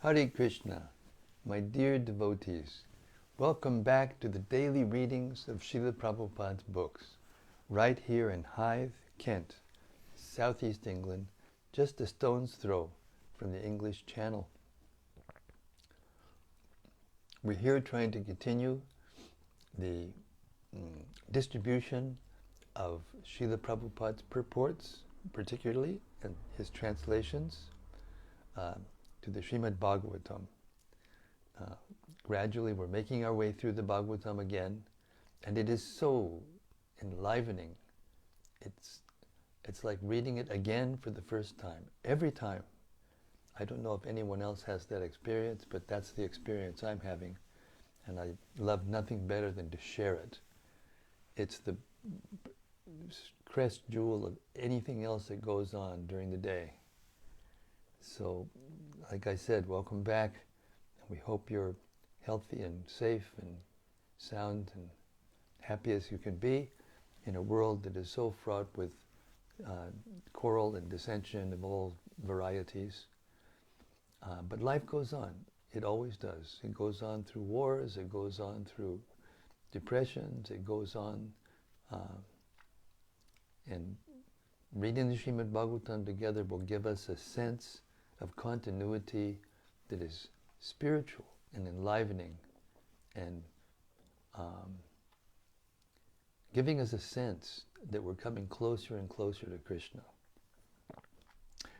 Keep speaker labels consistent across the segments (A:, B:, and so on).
A: Hare Krishna, my dear devotees. Welcome back to the daily readings of Srila Prabhupada's books, right here in Hythe, Kent, southeast England, just a stone's throw from the English Channel. We're here trying to continue the distribution of Srila Prabhupada's purports, particularly in his translations to the Śrīmad-Bhāgavatam. Gradually we're making our way through the Bhagavatam again, and it is so enlivening. It's like reading it again for the first time, every time. I don't know if anyone else has that experience, but that's the experience I'm having, and I love nothing better than to share it. It's the crest jewel of anything else that goes on during the day. So, like I said, welcome back. We hope you're healthy and safe and sound and happy as you can be in a world that is so fraught with quarrel and dissension of all varieties. But life goes on. It always does. It goes on through wars, it goes on through depressions, it goes on. And reading the Śrīmad-Bhāgavatam together will give us a sense of continuity that is spiritual and enlivening and giving us a sense that we're coming closer and closer to Krishna.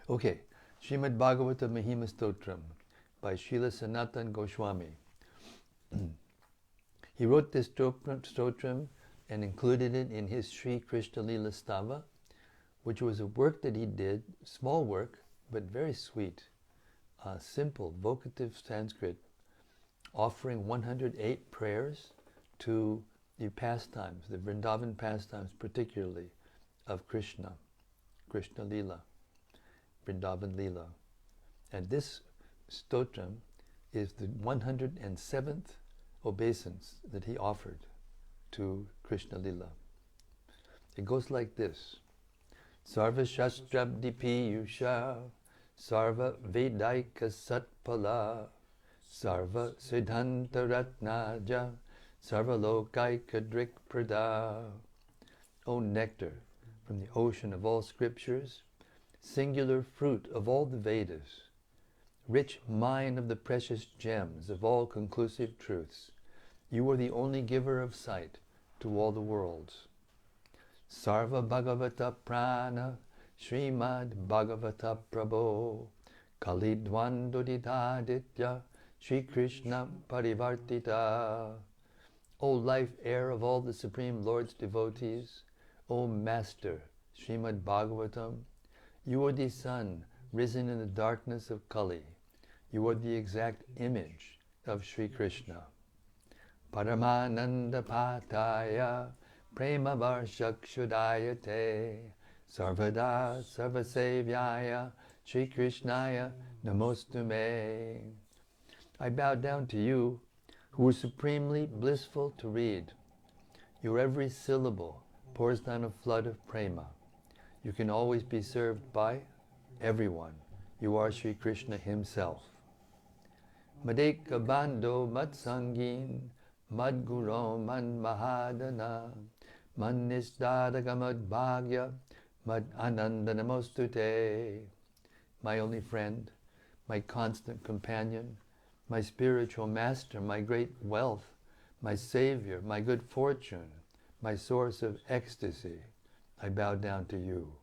A: Okay, Śrīmad-Bhāgavatam Mahima Stotram by Srila Sanatana Goswami. He wrote this stotram and included it in his Sri Krishna Lila Stava, which was a work that he did, small work, but very sweet, simple, vocative Sanskrit, offering 108 prayers to the pastimes, the Vrindavan pastimes particularly, of Krishna, Krishna Lila, Vrindavan Lila. And this stotram is the 107th obeisance that he offered to Krishna Lila. It goes like this. Sarva Shastrabdi Piyusha, Sarva Vedaika Satpala, Sarva Siddhanta Ratnaja, Sarva Lokaika Drikprada. O nectar from the ocean of all scriptures, singular fruit of all the Vedas, rich mine of the precious gems of all conclusive truths, you are the only giver of sight to all the worlds. Sarva Bhagavata Prana, Śrīmad-Bhāgavata Prabho, Kalidwandoditaditya, Shri Krishna Parivartita. O life air of all the Supreme Lord's devotees, O Master, Śrīmad-Bhāgavatam, you are the sun risen in the darkness of Kali. You are the exact image of Shri Krishna. Paramananda Pataya, Prema Varshakshudayate, Sarvada Sarvasevyaya, Shri Krishnaya Namostume. I bow down to you, who are supremely blissful to read. Your every syllable pours down a flood of prema. You can always be served by everyone. You are Shri Krishna himself. Madeka Bando Matsangin, Madguro Man Mahadana, Man Nisdadaka Mad Bhagya, Mad Ananda Namostute. My only friend, my constant companion, my spiritual master, my great wealth, my savior, my good fortune, my source of ecstasy, I bow down to you.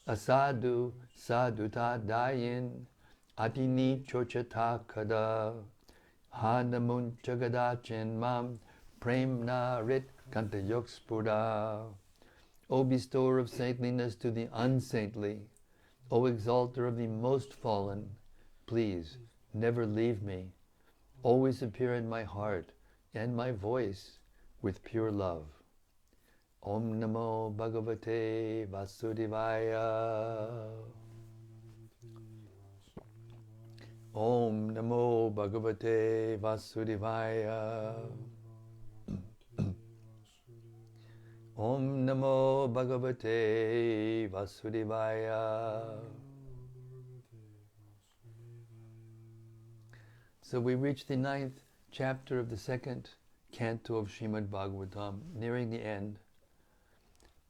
A: Asadu Saduta Dayin, Atini Chochata Kada, Hanamun Chagadachin Mam, Premna Rit Kantayokspura. O bestower of saintliness to the unsaintly, O exalter of the most fallen, please never leave me. Always appear in my heart and my voice with pure love. Om Namo Bhagavate Vasudevaya. Om Namo Bhagavate Vasudevaya. Om Namo Bhagavate Vasudevaya. So we reach the 9th chapter of the 2nd canto of Śrīmad-Bhāgavatam, nearing the end.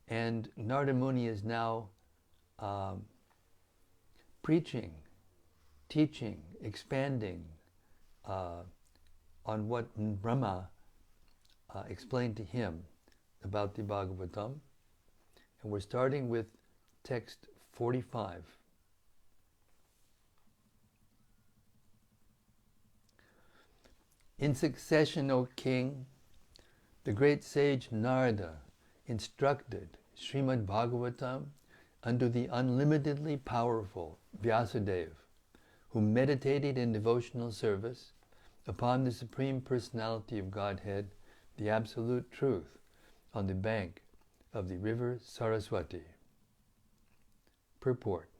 A: And Narada Muni is now preaching, teaching, expanding on what Brahma explained to him about the Bhagavatam. And we're starting with text 45. In succession, O king, the great sage Narada instructed Śrīmad-Bhāgavatam under the unlimitedly powerful Vyasadeva, who meditated in devotional service upon the Supreme Personality of Godhead, the Absolute Truth, on the bank of the river Saraswati. Purport.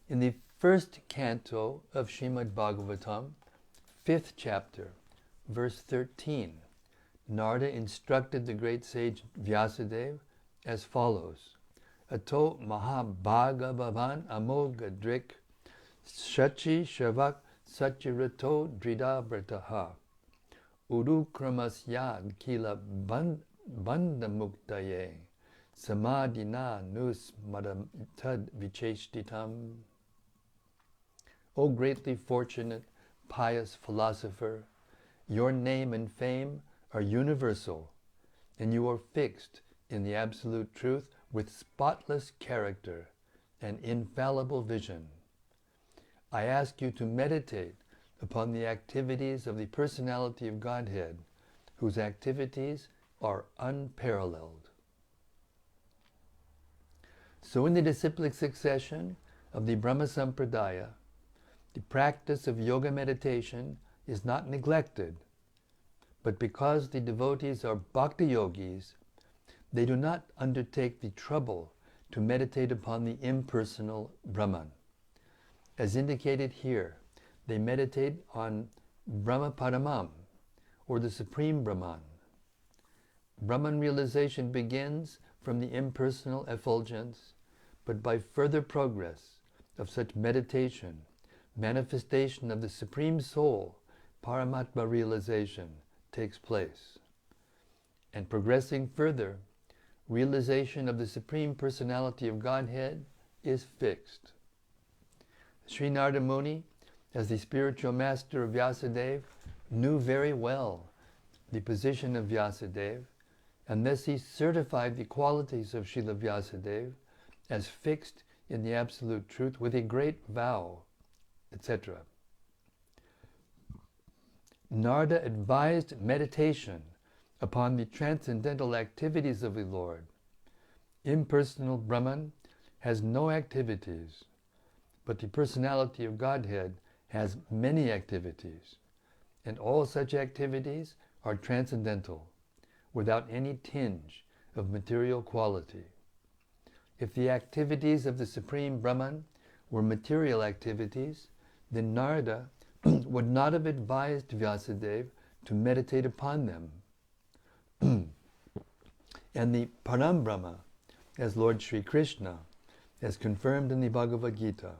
A: In the first canto of Śrīmad-Bhāgavatam, 5th chapter, verse 13, Narada instructed the great sage Vyasadeva as follows: Ato Mahabhagavavan Amogadrik Shachi Shavak Sachirato Dridabrataha Urukramasya Kila Bandamuktaye Samadhina Nus Madamtad Vicheshtitam. O greatly fortunate, pious philosopher, your name and fame are universal, and you are fixed in the absolute truth with spotless character and infallible vision. I ask you to meditate upon the activities of the Personality of Godhead, whose activities are unparalleled. So in the disciplic succession of the Brahma Sampradaya, the practice of yoga meditation is not neglected, but because the devotees are bhakti yogis, they do not undertake the trouble to meditate upon the impersonal Brahman. As indicated here, they meditate on Brahma Paramam, or the Supreme Brahman. Brahman realization begins from the impersonal effulgence, but by further progress of such meditation, manifestation of the Supreme Soul, Paramatma realization, takes place. And progressing further, realization of the Supreme Personality of Godhead is fixed. Sri Narada Muni, as the spiritual master of Vyasadeva, knew very well the position of Vyasadeva, and thus he certified the qualities of Srila Vyasadeva as fixed in the absolute truth with a great vow, etc. Narada advised meditation upon the transcendental activities of the Lord. Impersonal Brahman has no activities, but the Personality of Godhead has many activities, and all such activities are transcendental, without any tinge of material quality. If the activities of the Supreme Brahman were material activities, then Narada would not have advised Vyasadeva to meditate upon them. And the Param Brahma, as Lord Sri Krishna, as confirmed in the Bhagavad Gita.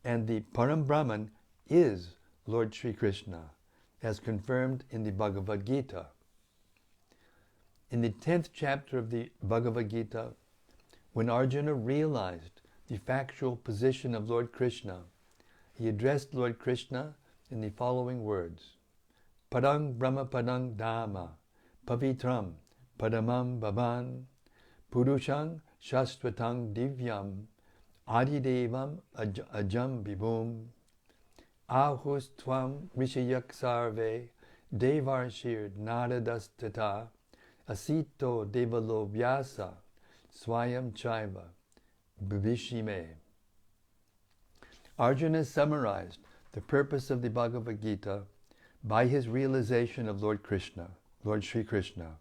A: And the Param Brahman is Lord Sri Krishna, as confirmed in the Bhagavad Gita. In the 10th chapter of the Bhagavad Gita, when Arjuna realized the factual position of Lord Krishna, he addressed Lord Krishna in the following words: Padang Brahma Padang Dhamma Pavitram Padamam Bhavan Purushang Shastvatang Divyam Adidevam Ajam Vibhum Ahus Tvam Rishayak Sarve Devarshir Naradastata Asito Devalo Vyasa Swayam Chaiva Bhavishime. Arjuna summarized the purpose of the Bhagavad Gita by his realization of Lord Krishna, Lord Sri Krishna,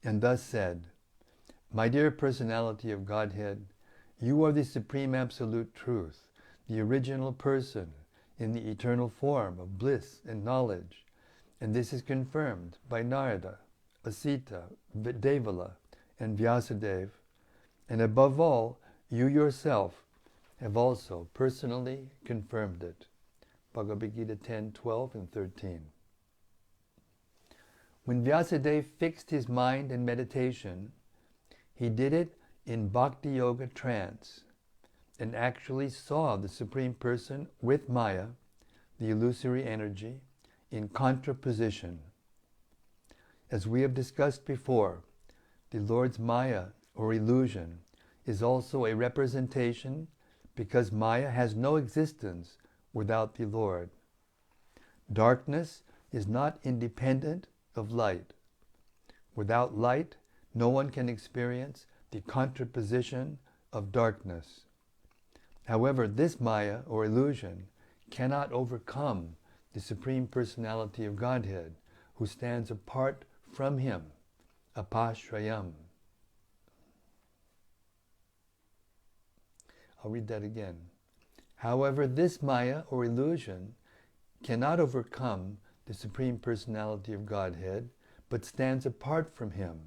A: and thus said, My dear Personality of Godhead, you are the Supreme Absolute Truth, the original person in the eternal form of bliss and knowledge, and this is confirmed by Narada, Asita, Devala, and Vyasadeva, and above all, you yourself have also personally confirmed it. Bhagavad Gita 10, 12, and 13. When Vyasadeva fixed his mind in meditation, he did it in Bhakti Yoga trance and actually saw the Supreme Person with Maya, the illusory energy, in contraposition. As we have discussed before, the Lord's Maya, or illusion, is also a representation because Maya has no existence without the Lord. Darkness is not independent of light. Without light, no one can experience the contraposition of darkness. However, this Maya, or illusion, cannot overcome the Supreme Personality of Godhead, who stands apart from Him, apashrayam. I'll read that again. However, this Maya, or illusion, cannot overcome the Supreme Personality of Godhead, but stands apart from Him,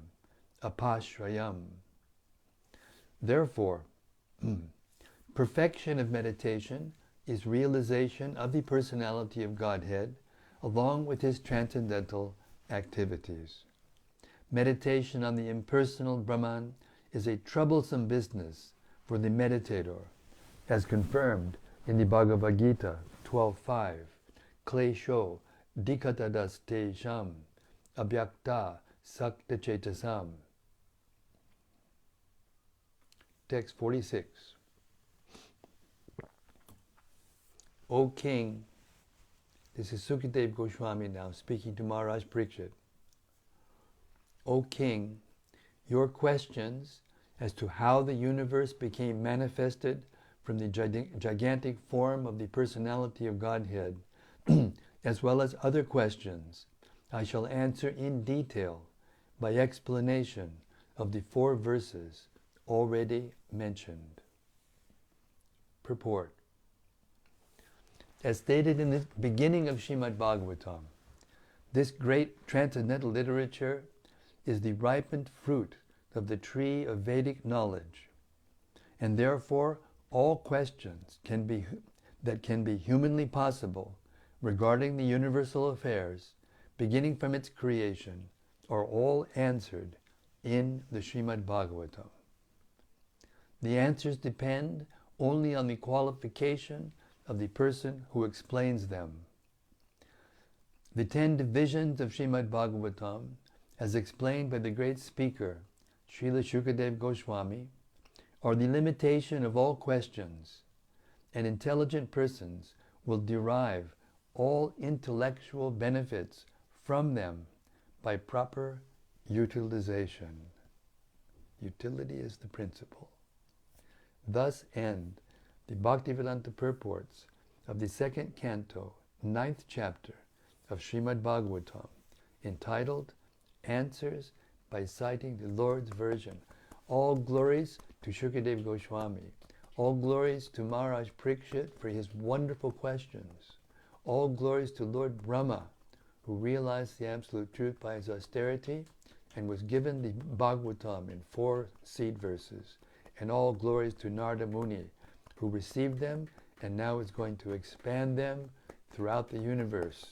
A: apashrayam. Therefore, perfection of meditation is realization of the Personality of Godhead along with His transcendental activities. Meditation on the impersonal Brahman is a troublesome business for the meditator, as confirmed in the Bhagavad Gita 12.5, Klesho dikatadas te sham abhyakta sakta chetasam. Text 46. O King, this is Sukadeva Goswami now speaking to Maharaj Parikshit. O King, your questions as to how the universe became manifested from the gigantic form of the Personality of Godhead, as well as other questions, I shall answer in detail by explanation of the 4 verses already mentioned. Purport. As stated in the beginning of Śrīmad-Bhāgavatam, this great transcendental literature is the ripened fruit of the tree of Vedic knowledge, and therefore all questions that can be humanly possible regarding the universal affairs, beginning from its creation, are all answered in the Śrīmad-Bhāgavatam. The answers depend only on the qualification of the person who explains them. The 10 divisions of Śrīmad-Bhāgavatam, as explained by the great speaker, Srila Shukadeva Goswami, are the limitation of all questions, and intelligent persons will derive all intellectual benefits from them by proper utilization. Utility is the principle. Thus end the Bhaktivedanta purports of the 2nd Canto, 9th chapter of Śrīmad-Bhāgavatam, entitled Answers by Citing the Lord's Version. All glories to Shukadeva Goswami. All glories to Maharaj Parikshit for his wonderful questions. All glories to Lord Brahma, who realized the absolute truth by his austerity and was given the Bhagavatam in 4 seed verses. And all glories to Narada Muni, who received them and now is going to expand them throughout the universe.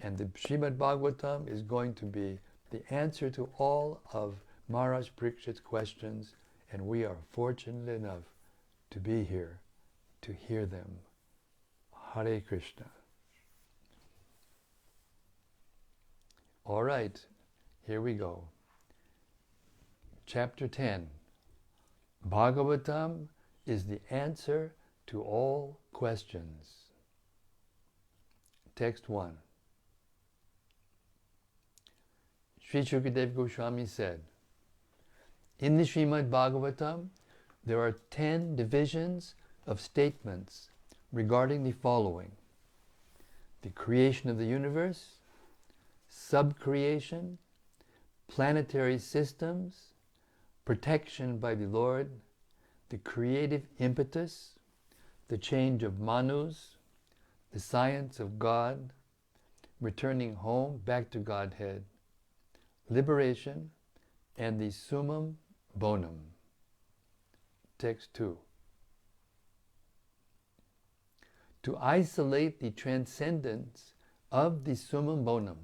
A: And the Śrīmad-Bhāgavatam is going to be the answer to all of Maharaj Parikshit's questions, and we are fortunate enough to be here to hear them. Hare Krishna. All right, here we go. Chapter 10. Bhagavatam is the answer to all questions. Text 1. Sri Shukadeva Goswami said, in the Śrīmad-Bhāgavatam, there are 10 divisions of statements regarding the following: the creation of the universe, sub-creation, planetary systems, protection by the Lord, the creative impetus, the change of manus, the science of God, returning home back to Godhead, liberation, and the summum bonum. Text 2. to isolate the transcendence of the summum bonum.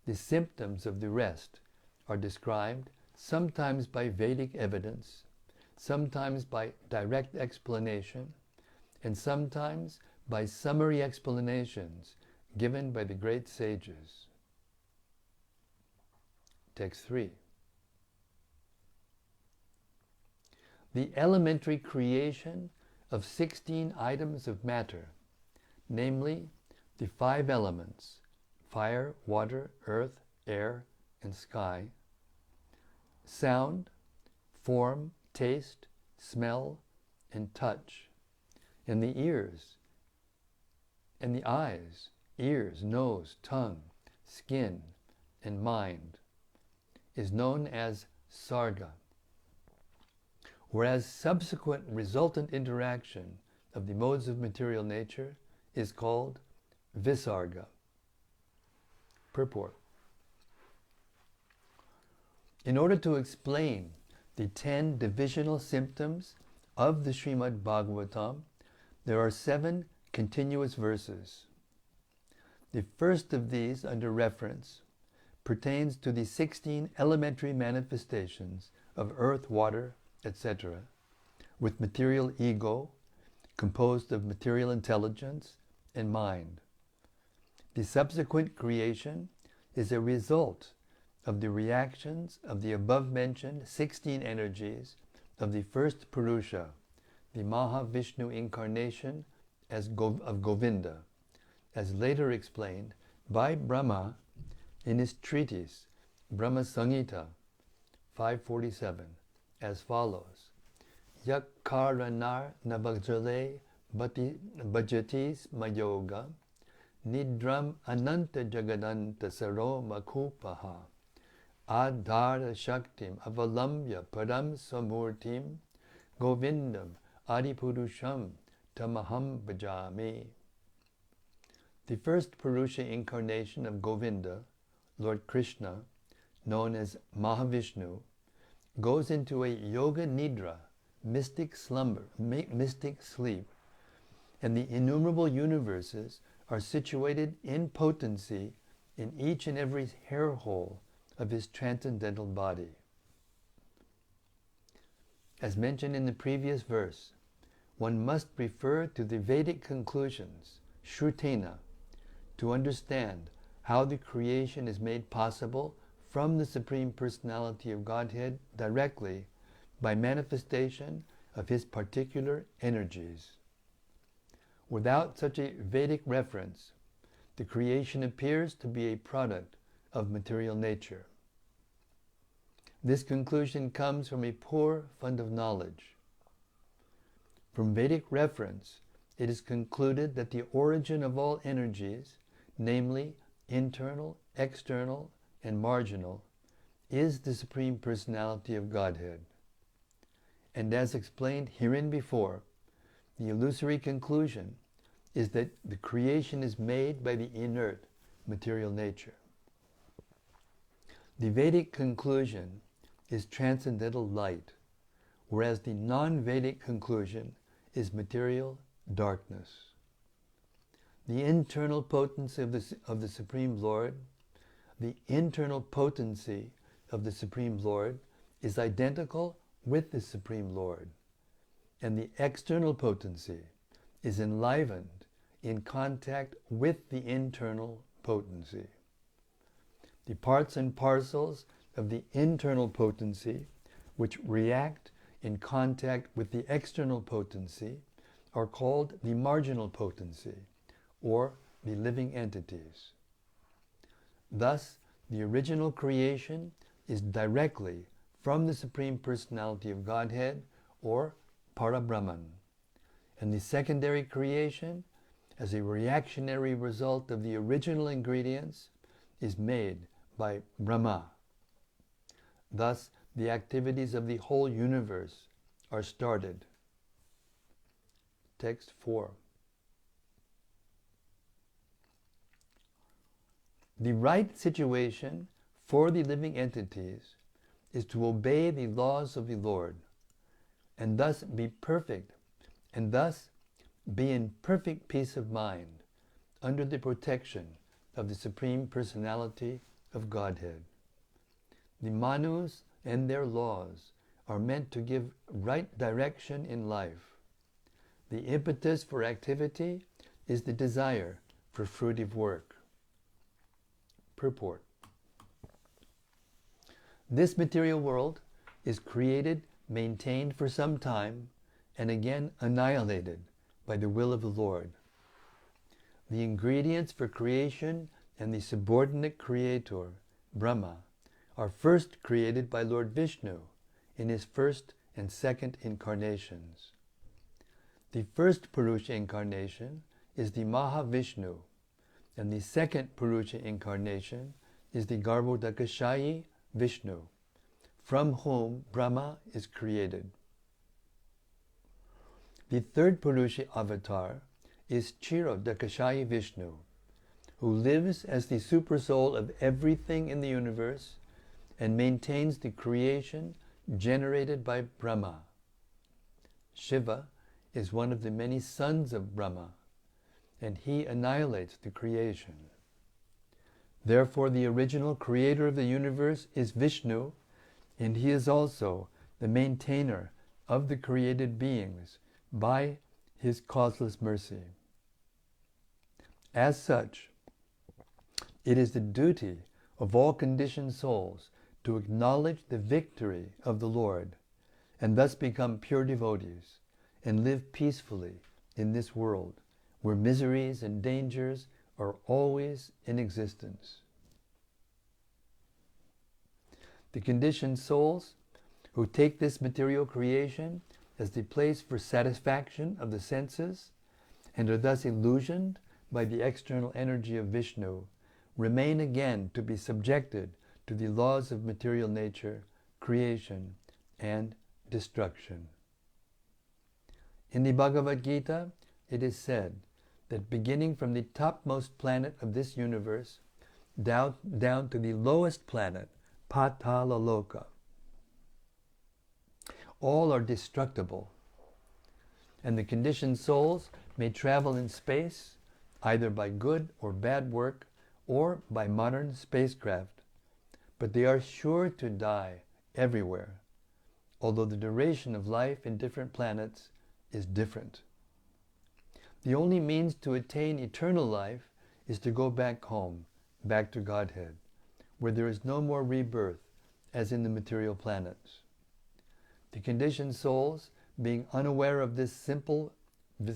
A: The symptoms of the rest are described sometimes by Vedic evidence, sometimes by direct explanation, and sometimes by summary explanations given by the great sages. Text 3. The elementary creation of 16 items of matter, namely the 5 elements, fire, water, earth, air, and sky, sound, form, taste, smell, and touch, and the ears, and the eyes, ears, nose, tongue, skin, and mind, is known as sarga, whereas subsequent resultant interaction of the modes of material nature is called visarga. Purport. In order to explain the 10 divisional symptoms of the Śrīmad-Bhāgavatam, there are 7 continuous verses. The first of these, under reference, pertains to the 16 elementary manifestations of earth, water, etc., with material ego, composed of material intelligence and mind. The subsequent creation is a result of the reactions of the above-mentioned 16 energies of the first Purusha, the Mahavishnu incarnation of Govinda, as later explained by Brahma in his treatise, Brahma Samhita 547, as follows: Yakaranar navajale bhajatis mayoga nidram ananta jagadanta saroma kupaha adhara shaktim avalambya param samurtim govindam adipurusham tamaham bhajami. The first Purusha incarnation of Govinda, Lord Krishna, known as Mahavishnu, goes into a yoga nidra, mystic slumber, mystic sleep, and the innumerable universes are situated in potency in each and every hair hole of his transcendental body. As mentioned in the previous verse, one must refer to the Vedic conclusions, Shrutena, to understand how the creation is made possible from the Supreme Personality of Godhead directly by manifestation of his particular energies. Without such a Vedic reference, the creation appears to be a product of material nature. This conclusion comes from a poor fund of knowledge. From Vedic reference, it is concluded that the origin of all energies, namely internal, external, and marginal, is the Supreme Personality of Godhead. And as explained herein before, the illusory conclusion is that the creation is made by the inert material nature. The Vedic conclusion is transcendental light, whereas the non-Vedic conclusion is material darkness. The internal potency of the Supreme Lord, the internal potency of the Supreme Lord is identical with the Supreme Lord, and the external potency is enlivened in contact with the internal potency. The parts and parcels of the internal potency, which react in contact with the external potency, are called the marginal potency, or the living entities. Thus, the original creation is directly from the Supreme Personality of Godhead, or Parabrahman, and the secondary creation, as a reactionary result of the original ingredients, is made by Brahma. Thus, the activities of the whole universe are started. Text 4. The right situation for the living entities is to obey the laws of the Lord, and thus be perfect, and thus be in perfect peace of mind under the protection of the Supreme Personality of Godhead. The Manus and their laws are meant to give right direction in life. The impetus for activity is the desire for fruitive work. Purport. This material world is created, maintained for some time, and again annihilated by the will of the Lord. The ingredients for creation and the subordinate creator, Brahma, are first created by Lord Vishnu in his first and second incarnations. The first Purusha incarnation is the Mahavishnu, and the second Purusha incarnation is the Garbhodakashayi Vishnu, from whom Brahma is created. The third Purusha avatar is Kshirodakashayi Vishnu, who lives as the supersoul of everything in the universe and maintains the creation generated by Brahma. Shiva is one of the many sons of Brahma, and he annihilates the creation. Therefore, the original creator of the universe is Vishnu, and he is also the maintainer of the created beings by his causeless mercy. As such, it is the duty of all conditioned souls to acknowledge the victory of the Lord, and thus become pure devotees, and live peacefully in this world, where miseries and dangers are always in existence. The conditioned souls who take this material creation as the place for satisfaction of the senses, and are thus illusioned by the external energy of Vishnu, remain again to be subjected to the laws of material nature, creation, and destruction. In the Bhagavad Gita, it is said that beginning from the topmost planet of this universe down to the lowest planet, Patala Loka, all are destructible, and the conditioned souls may travel in space either by good or bad work or by modern spacecraft, but they are sure to die everywhere, although the duration of life in different planets is different. The only means to attain eternal life is to go back home, back to Godhead, where there is no more rebirth as in the material planets. The conditioned souls, being unaware of this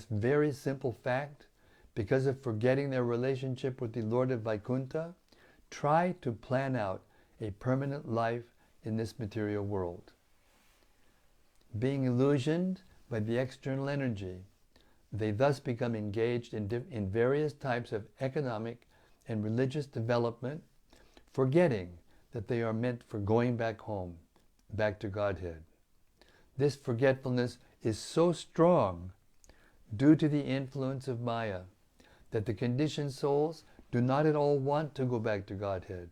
A: very simple fact, because of forgetting their relationship with the Lord of Vaikuntha, try to plan out a permanent life in this material world. Being illusioned by the external energy, they thus become engaged in various types of economic and religious development, forgetting that they are meant for going back home, back to Godhead. This forgetfulness is so strong due to the influence of Maya that the conditioned souls do not at all want to go back to Godhead.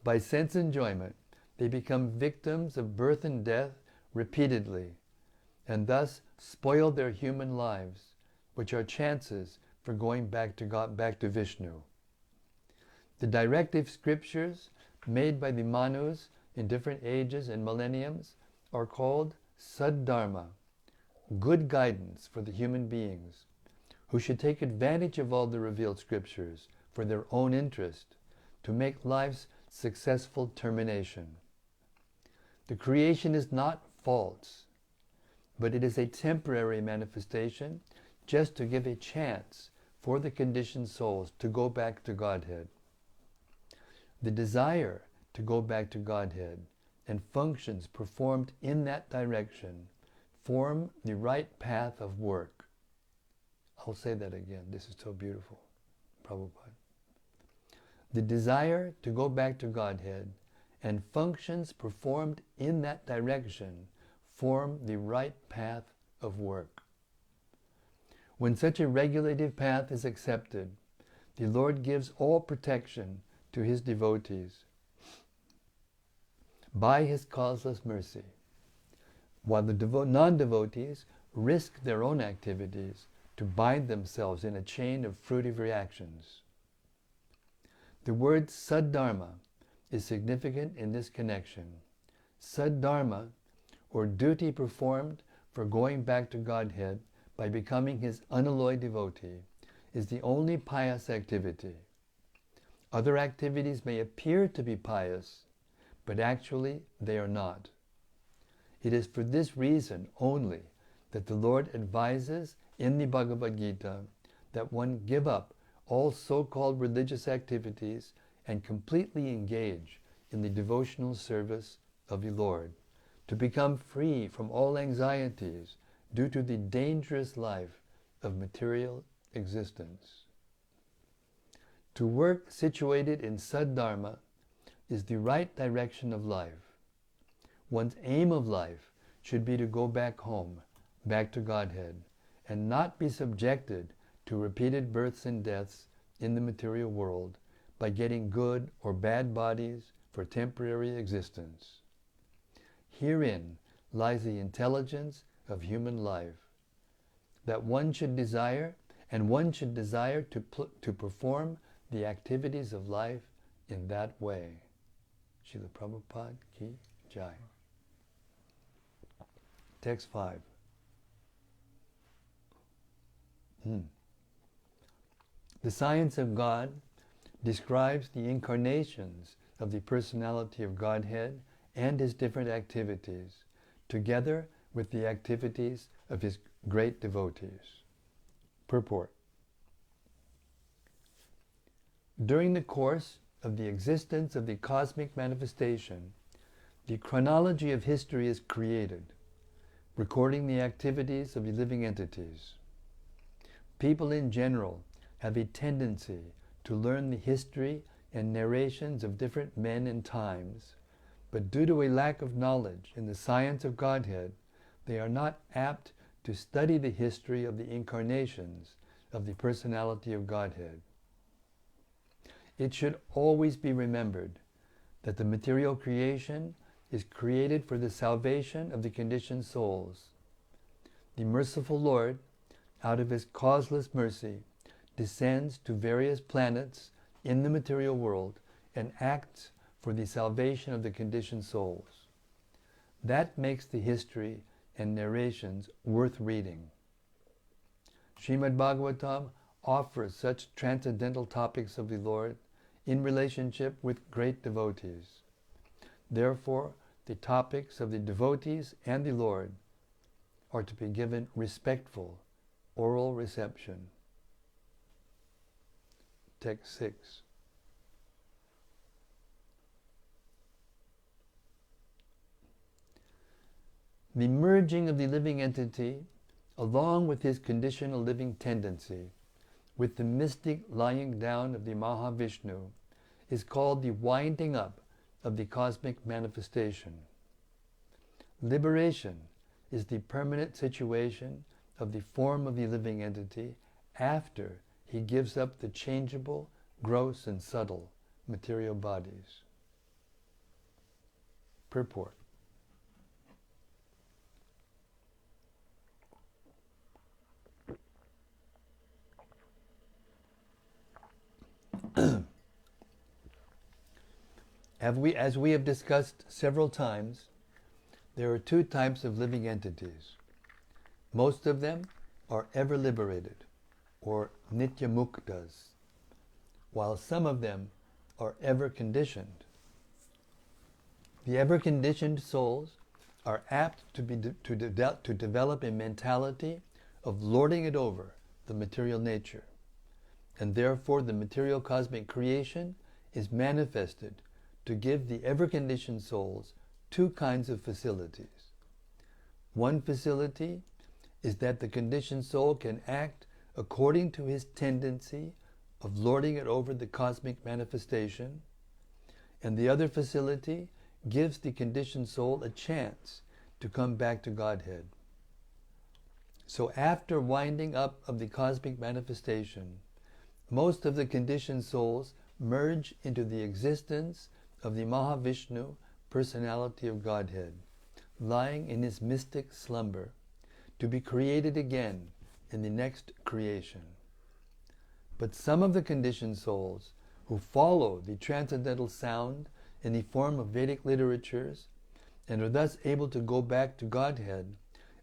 A: By sense enjoyment, they become victims of birth and death repeatedly, and thus spoil their human lives, which are chances for going back to God, back to Vishnu. The directive scriptures made by the Manus in different ages and millenniums are called Saddharma, good guidance for the human beings, who should take advantage of all the revealed scriptures for their own interest, to make life's successful termination. The creation is not false, but it is a temporary manifestation just to give a chance for the conditioned souls to go back to Godhead. The desire to go back to Godhead and functions performed in that direction form the right path of work. I'll say that again. This is so beautiful. Prabhupada. The desire to go back to Godhead and functions performed in that direction form the right path of work. When such a regulative path is accepted, the Lord gives all protection to his devotees by his causeless mercy. while the non-devotees risk their own activities to bind themselves in a chain of fruitive reactions. The word Saddharma is significant in this connection. Saddharma, or duty performed for going back to Godhead by becoming His unalloyed devotee, is the only pious activity. Other activities may appear to be pious, but actually they are not. It is for this reason only that the Lord advises in the Bhagavad Gita that one give up all so-called religious activities and completely engage in the devotional service of the Lord, to become free from all anxieties due to the dangerous life of material existence. To work situated in Saddharma is the right direction of life. One's aim of life should be to go back home, back to Godhead, and not be subjected to repeated births and deaths in the material world by getting good or bad bodies for temporary existence. Herein lies the intelligence of human life, that one should desire, and one should desire to perform the activities of life in that way. Srila Prabhupada Ki Jai. Text 5. The science of God describes the incarnations of the personality of Godhead and His different activities, together with the activities of His great devotees. Purport. During the course of the existence of the cosmic manifestation, the chronology of history is created, recording the activities of the living entities. People in general have a tendency to learn the history and narrations of different men and times, but due to a lack of knowledge in the science of Godhead, they are not apt to study the history of the incarnations of the personality of Godhead. It should always be remembered that the material creation is created for the salvation of the conditioned souls. The merciful Lord, out of His causeless mercy, descends to various planets in the material world and acts for the salvation of the conditioned souls. That makes the history and narrations worth reading. Śrīmad-Bhāgavatam offers such transcendental topics of the Lord in relationship with great devotees. Therefore, the topics of the devotees and the Lord are to be given respectful oral reception. Text 6. The merging of the living entity, along with his conditional living tendency, with the mystic lying down of the Mahavishnu, is called the winding up of the cosmic manifestation. Liberation is the permanent situation of the form of the living entity after he gives up the changeable, gross and subtle material bodies. Purport. As we have discussed several times, there are two types of living entities. Most of them are ever liberated, or nitya muktas, while some of them are ever conditioned. The ever conditioned souls are apt to develop a mentality of lording it over the material nature, and therefore the material cosmic creation is manifested to give the ever-conditioned souls two kinds of facilities. One facility is that the conditioned soul can act according to his tendency of lording it over the cosmic manifestation, and the other facility gives the conditioned soul a chance to come back to Godhead. So after winding up of the cosmic manifestation, most of the conditioned souls merge into the existence of the Mahavishnu, personality of Godhead, lying in his mystic slumber, to be created again in the next creation. But some of the conditioned souls who follow the transcendental sound in the form of Vedic literatures and are thus able to go back to Godhead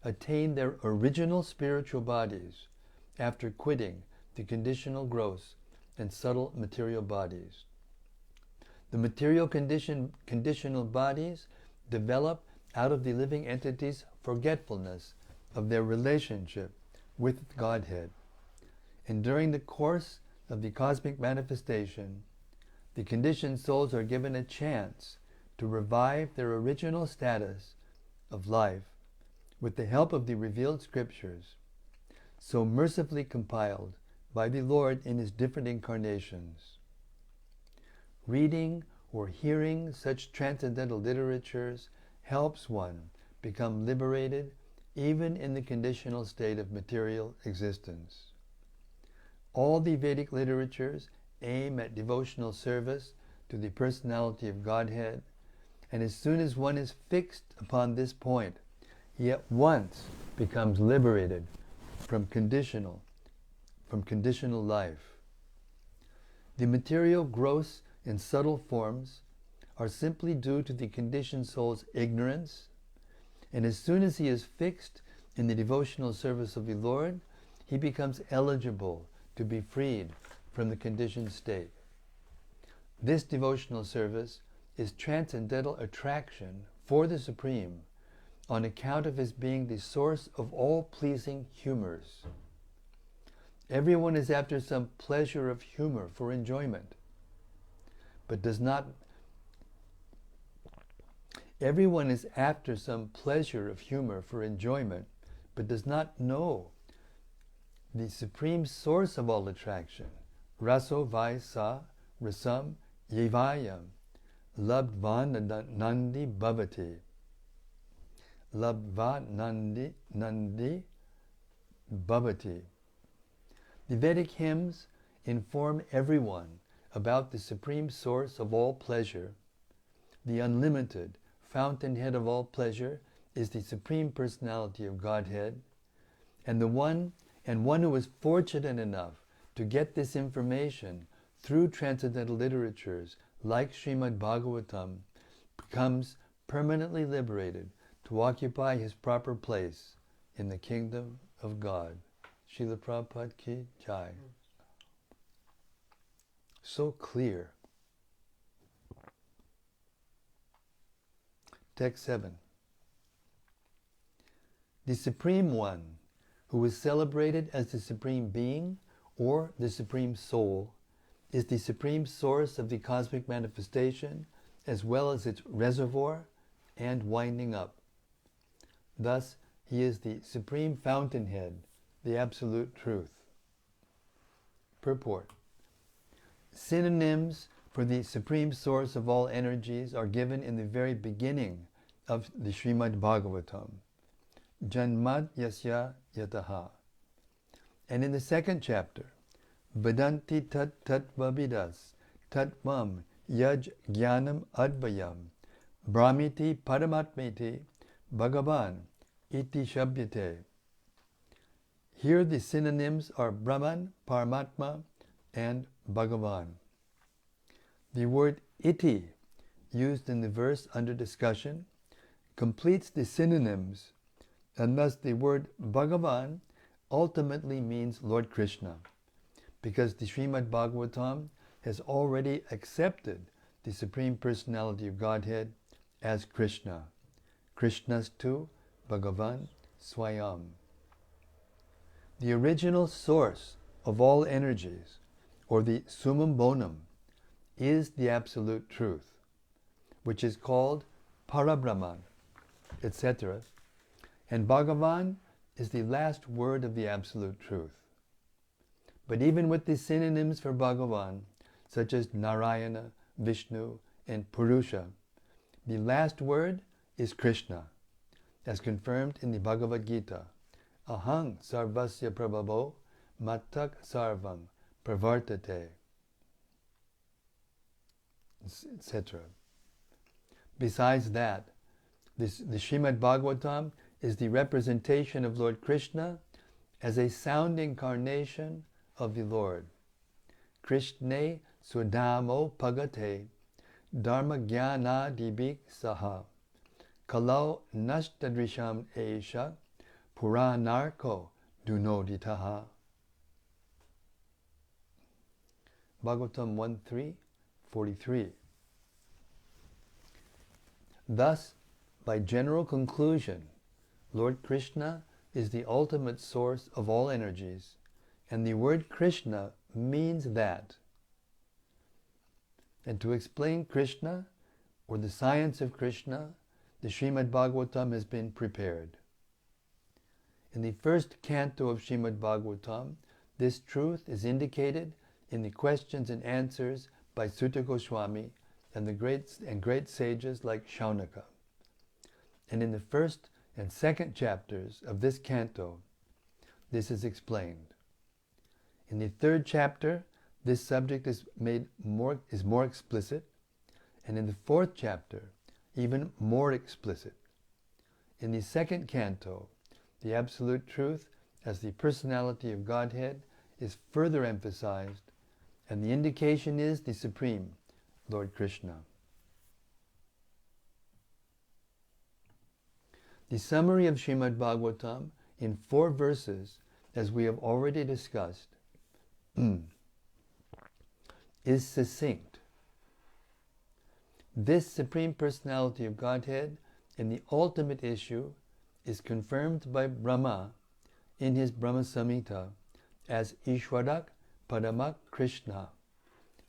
A: attain their original spiritual bodies after quitting the conditional gross and subtle material bodies. The material conditional bodies develop out of the living entity's forgetfulness of their relationship with Godhead. And during the course of the cosmic manifestation, the conditioned souls are given a chance to revive their original status of life with the help of the revealed scriptures, so mercifully compiled by the Lord in his different incarnations. Reading or hearing such transcendental literatures helps one become liberated even in the conditional state of material existence. All the Vedic literatures aim at devotional service to the personality of Godhead, and as soon as one is fixed upon this point, he at once becomes liberated from conditional life. The material gross and subtle forms are simply due to the conditioned soul's ignorance, and as soon as he is fixed in the devotional service of the Lord, he becomes eligible to be freed from the conditioned state. This devotional service is transcendental attraction for the Supreme on account of his being the source of all pleasing humors. Everyone is after some pleasure of humor for enjoyment, but does not. Everyone is after some pleasure of humor for enjoyment, but does not know the supreme source of all attraction, raso vai sa rasam yevayam labdvanandi bhavati. Labdvanandi bhavati. The Vedic hymns inform everyone about the supreme source of all pleasure. The unlimited fountainhead of all pleasure is the Supreme Personality of Godhead, and one who is fortunate enough to get this information through transcendental literatures like Śrīmad-Bhāgavatam becomes permanently liberated to occupy his proper place in the kingdom of God. Srila Prabhupada ki jai. So clear. Text 7. The Supreme One, who is celebrated as the Supreme Being or the Supreme Soul, is the supreme source of the cosmic manifestation as well as its reservoir and winding up. Thus, he is the supreme fountainhead, the absolute truth. Purport. Synonyms for the supreme source of all energies are given in the very beginning of the Śrīmad-Bhāgavatam. Janmad yasya yataha. And in the second chapter, Vedanti tat tatvavidas tatvam yaj jnanam advayam brahmiti paramatmeti bhagavan iti shabdyate. Here the synonyms are Brahman, Paramatma, and Bhagavan. The word iti, used in the verse under discussion, completes the synonyms, and thus the word Bhagavan ultimately means Lord Krishna, because the Śrīmad-Bhāgavatam has already accepted the Supreme Personality of Godhead as Krishna. Krishnastu Bhagavan Swayam. The original source of all energies, or the summum bonum, is the Absolute Truth, which is called Parabrahman, etc. And Bhagavan is the last word of the Absolute Truth. But even with the synonyms for Bhagavan, such as Narayana, Vishnu, and Purusha, the last word is Krishna, as confirmed in the Bhagavad Gita. Ahang sarvasya prabhavo mattak sarvam pravartate, etc. Besides that, The Śrīmad-Bhāgavatam is the representation of Lord Krishna as a sound incarnation of the Lord. Krishne Sudamo Pagate Dharma Jnana Dibik Saha Kalau Nashtadrisham Esha Purāṇarko Dunoditaha. Bhagavatam 1.3.43. Thus, by general conclusion, Lord Krishna is the ultimate source of all energies, and the word Krishna means that. And to explain Krishna, or the science of Krishna, the Śrīmad-Bhāgavatam has been prepared. In the first canto of Śrīmad-Bhāgavatam, this truth is indicated in the questions and answers by Sutta Goswami and the great sages like Shaunaka. And in the first and second chapters of this canto, this is explained. In the third chapter, this subject is more explicit, and in the fourth chapter, even more explicit. In the second canto, the absolute truth as the personality of Godhead is further emphasized, and the indication is the Supreme, Lord Krishna. The summary of Srimad-Bhagavatam in 4 verses, as we have already discussed, is succinct. This Supreme Personality of Godhead in the ultimate issue is confirmed by Brahma in his Brahma Samhita as Ishwarak Padamak Krishna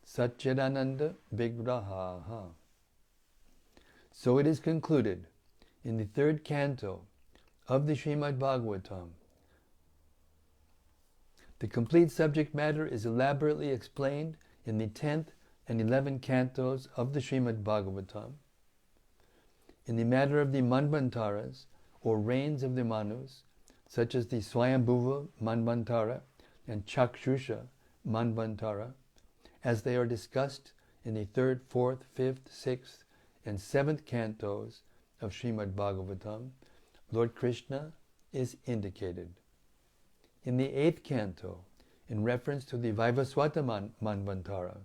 A: Satchidananda Vigraha. So it is concluded in the third canto of the Śrīmad-Bhāgavatam. The complete subject matter is elaborately explained in the 10th and 11th cantos of the Śrīmad-Bhāgavatam. In the matter of the Manvantaras, or reigns of the Manus, such as the Swayambhuva Manvantara and Chakshusha Manvantara, as they are discussed in the 3rd, 4th, 5th, 6th, and 7th cantos of Śrīmad-Bhāgavatam, Lord Krishna is indicated. In the 8th canto, in reference to the Vaivaswata Manvantara,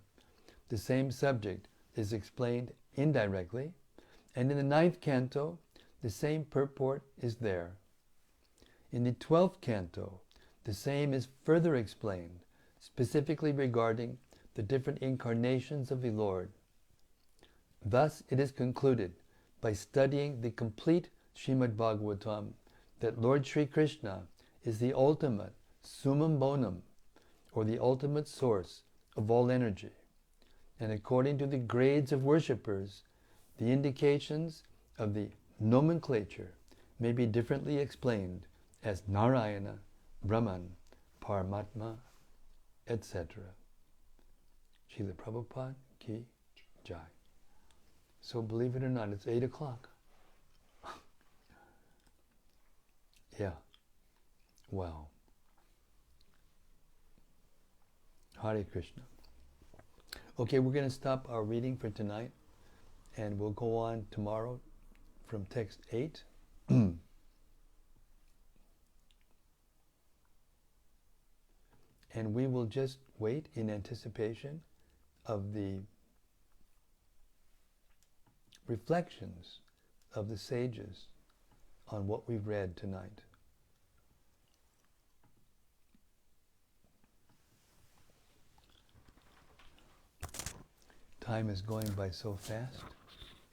A: the same subject is explained indirectly, and in the 9th canto, the same purport is there. In the 12th canto, the same is further explained, specifically regarding the different incarnations of the Lord. Thus it is concluded, by studying the complete Śrīmad-Bhāgavatam, that Lord Sri Krishna is the ultimate summum bonum, or the ultimate source of all energy. And according to the grades of worshippers, the indications of the nomenclature may be differently explained as Narayana, Brahman, Paramatma, etc. Srila Prabhupada ki jai. So believe it or not, it's 8 o'clock. Yeah. Wow. Hare Krishna. Okay, we're going to stop our reading for tonight, and we'll go on tomorrow from text 8. And we will just wait in anticipation of the reflections of the sages on what we've read tonight. Time is going by so fast,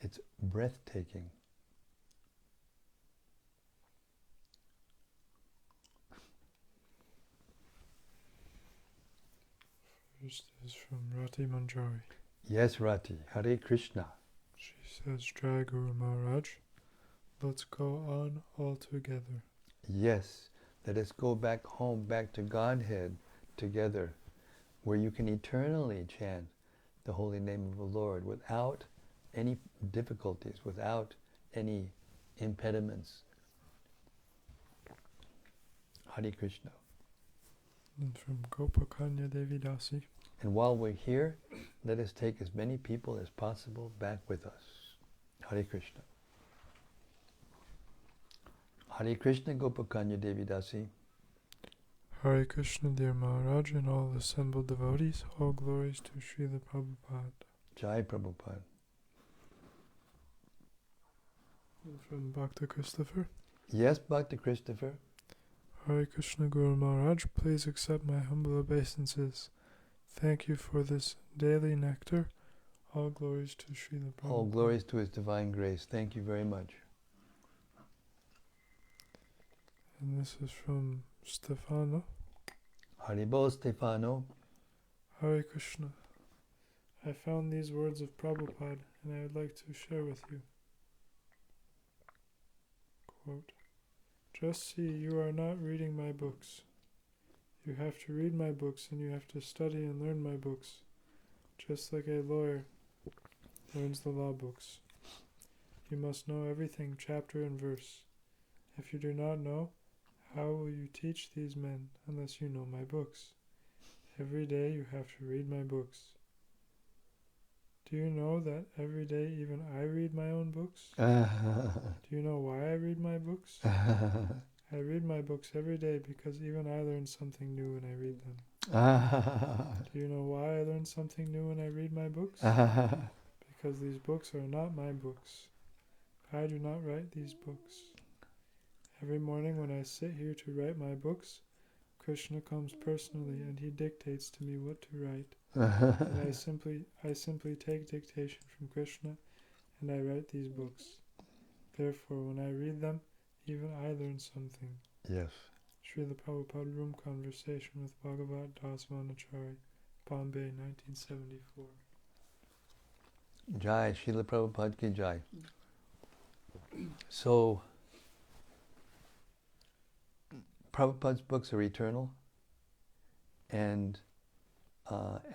A: it's breathtaking.
B: First is from Rati Manjari.
A: Yes, Rati. Hare Krishna.
B: She says, Jai Guru Maharaj, let's go on all together.
A: Yes, let us go back home, back to Godhead together, where you can eternally chant the holy name of the Lord without any difficulties, without any impediments. Hare Krishna.
B: And from Gopakanya Devi Dasi.
A: And while we're here, let us take as many people as possible back with us. Hare Krishna. Hare Krishna Gopakanya Devi Dasi.
B: Hare Krishna, dear Maharaj, and all assembled devotees, all glories to Srila Prabhupada.
A: Jai Prabhupada.
B: From Bhakta Christopher.
A: Yes, Bhakta Christopher.
B: Hare Krishna, Guru Maharaj, please accept my humble obeisances. Thank you for this daily nectar. All glories to Srila Prabhupada.
A: All glories to His divine grace. Thank you very much.
B: And this is from Stefano.
A: Haribo Stefano.
B: Hare Krishna. I found these words of Prabhupada and I would like to share with you. Quote, just see, you are not reading my books. You have to read my books and you have to study and learn my books, just like a lawyer learns the law books. You must know everything, chapter and verse. If you do not know, how will you teach these men unless you know my books? Every day you have to read my books. Do you know that every day even I read my own books? Do you know why I read my books? I read my books every day because even I learn something new when I read them. Do you know why I learn something new when I read my books? Because these books are not my books. I do not write these books. Every morning when I sit here to write my books, Krishna comes personally and he dictates to me what to write. And I simply take dictation from Krishna and I write these books. Therefore, when I read them, even I learn something.
A: Yes.
B: Srila Prabhupada Room Conversation with Bhagavata Das Vanachari, Bombay, 1974.
A: Jai, Srila Prabhupada ki Jai. So, Prabhupada's books are eternal, and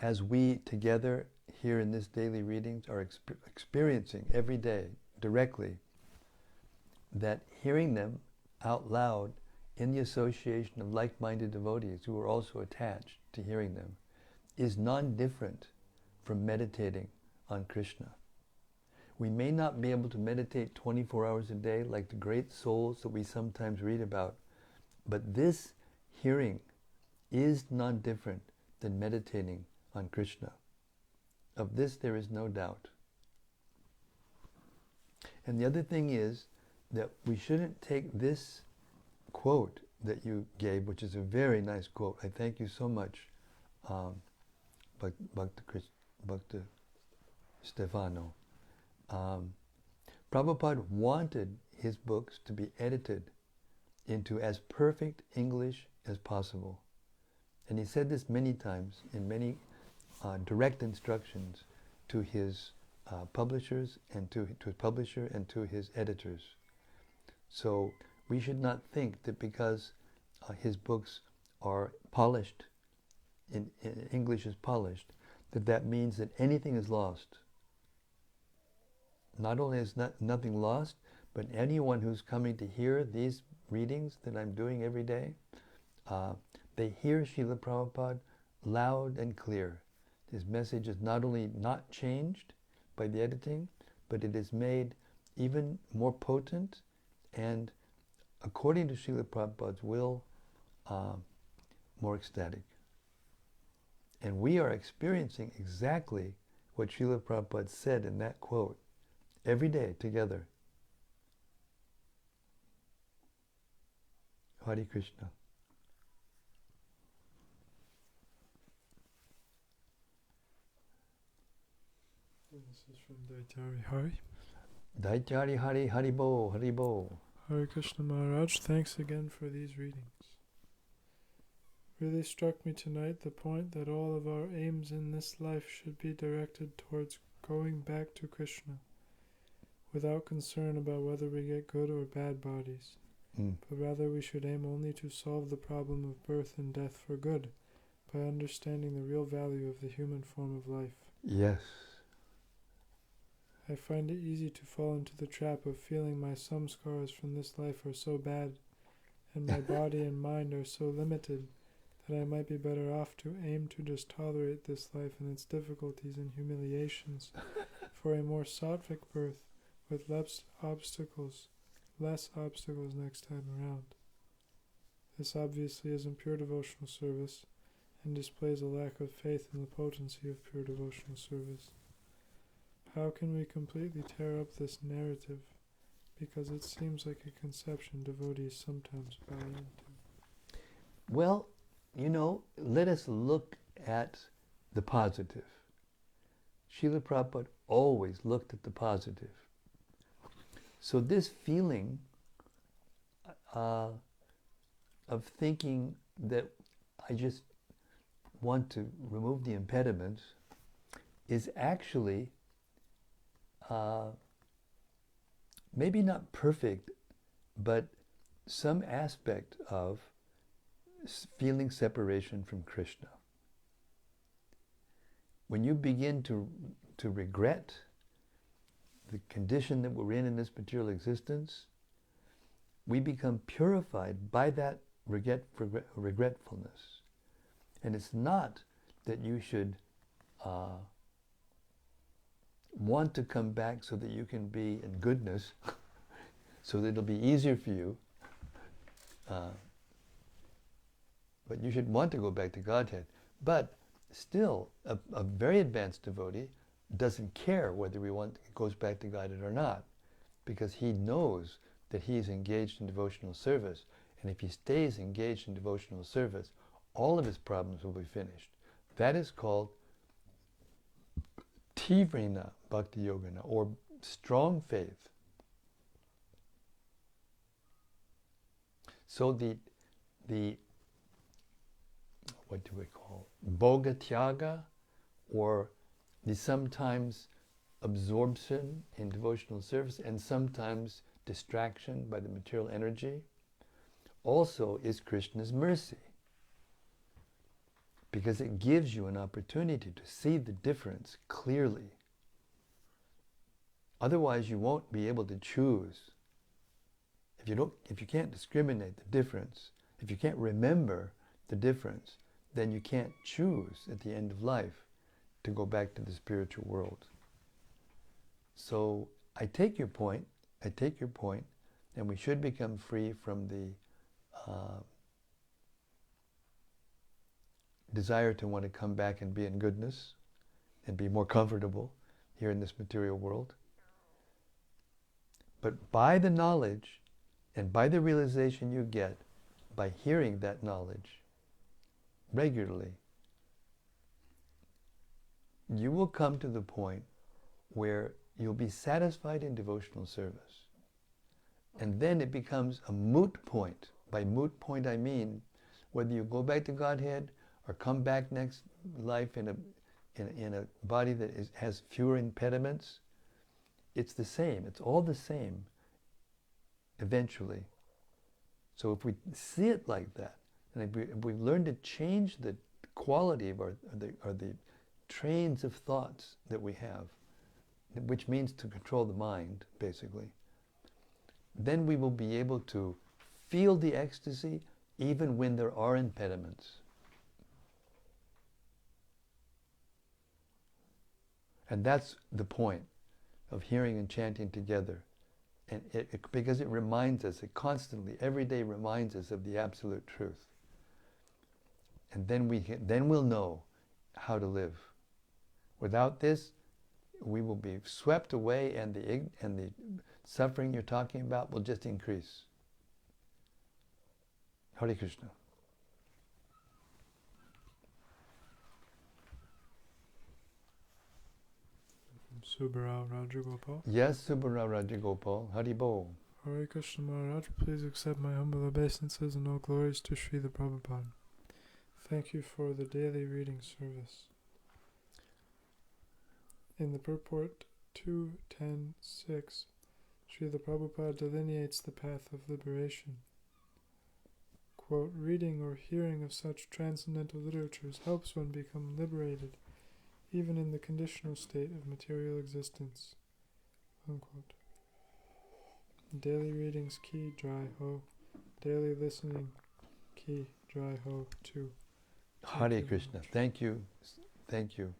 A: as we together here in this daily readings are experiencing every day directly, that hearing them out loud in the association of like-minded devotees who are also attached to hearing them is non-different from meditating on Krishna. We may not be able to meditate 24 hours a day like the great souls that we sometimes read about, but this hearing is non-different than meditating on Krishna. Of this there is no doubt. And the other thing is that we shouldn't take this quote that you gave, which is a very nice quote. I thank you so much, Bhakta Stefano. Prabhupada wanted his books to be edited into as perfect English as possible. And he said this many times in many direct instructions to his publishers and to his publisher and to his editors. So we should not think that because his books are polished, in English is polished, that means that anything is lost. Not only is nothing lost, but anyone who's coming to hear these readings that I'm doing every day, they hear Srila Prabhupada loud and clear. His message is not only not changed by the editing, but it is made even more potent and, according to Srila Prabhupada's will, more ecstatic. And we are experiencing exactly what Srila Prabhupada said in that quote every day together. Hare Krishna.
B: This is from Daityari Hari.
A: Daityari Hari, Haribo, Haribo.
B: Hare Krishna Maharaj, thanks again for these readings. Really struck me tonight the point that all of our aims in this life should be directed towards going back to Krishna, without concern about whether we get good or bad bodies, but rather we should aim only to solve the problem of birth and death for good, by understanding the real value of the human form of life.
A: Yes.
B: I find it easy to fall into the trap of feeling my samskaras from this life are so bad, and my body and mind are so limited, that I might be better off to aim to just tolerate this life and its difficulties and humiliations for a more sattvic birth with less obstacles, less obstacles next time around. This obviously isn't pure devotional service and displays a lack of faith in the potency of pure devotional service. How can we completely tear up this narrative? Because it seems like a conception devotees sometimes buy into.
A: Well, let us look at the positive. Srila Prabhupada always looked at the positive. So this feeling of thinking that I just want to remove the impediments is actually maybe not perfect, but some aspect of feeling separation from Krishna. When you begin to regret the condition that we're in this material existence, we become purified by that regretfulness. And it's not that you should want to come back so that you can be in goodness, so that it'll be easier for you. But you should want to go back to Godhead. But still, a very advanced devotee doesn't care whether goes back to Godhead or not, because he knows that he's engaged in devotional service. And if he stays engaged in devotional service, all of his problems will be finished. That is called Tivrina Bhakti Yogana, or strong faith. So the what do we call Bhoga Tyaga, or the sometimes absorption in devotional service and sometimes distraction by the material energy, also is Krishna's mercy. Because it gives you an opportunity to see the difference clearly. Otherwise you won't be able to choose. If you can't discriminate the difference, if you can't remember the difference, then you can't choose at the end of life to go back to the spiritual world. So I take your point, and we should become free from the desire to want to come back and be in goodness and be more comfortable here in this material world. But by the knowledge and by the realization you get by hearing that knowledge regularly, you will come to the point where you'll be satisfied in devotional service. And then it becomes a moot point. By moot point I mean whether you go back to Godhead or come back next life in a body that has fewer impediments, it's the same. It's all the same eventually. So if we see it like that, and if we learn to change the quality of the trains of thoughts that we have, which means to control the mind, basically, then we will be able to feel the ecstasy even when there are impediments. And that's the point of hearing and chanting together. And because it reminds us, it constantly, every day reminds us of the absolute truth. And then we'll know how to live. Without this, we will be swept away, and the suffering you're talking about will just increase. Hare Krishna.
B: Subbarao Rajagopal.
A: Yes, Subbarao Rajagopal. Haribol.
B: Hare Krishna Maharaj, please accept my humble obeisances and all glories to Srila Prabhupada. Thank you for the daily reading service. In the purport 2.10.6, Srila Prabhupada delineates the path of liberation. Quote, reading or hearing of such transcendental literatures helps one become liberated, even in the conditional state of material existence. Unquote. Daily readings ki dry ho. Daily listening ki dry ho 2.
A: Hare Krishna. Thank you. Thank you.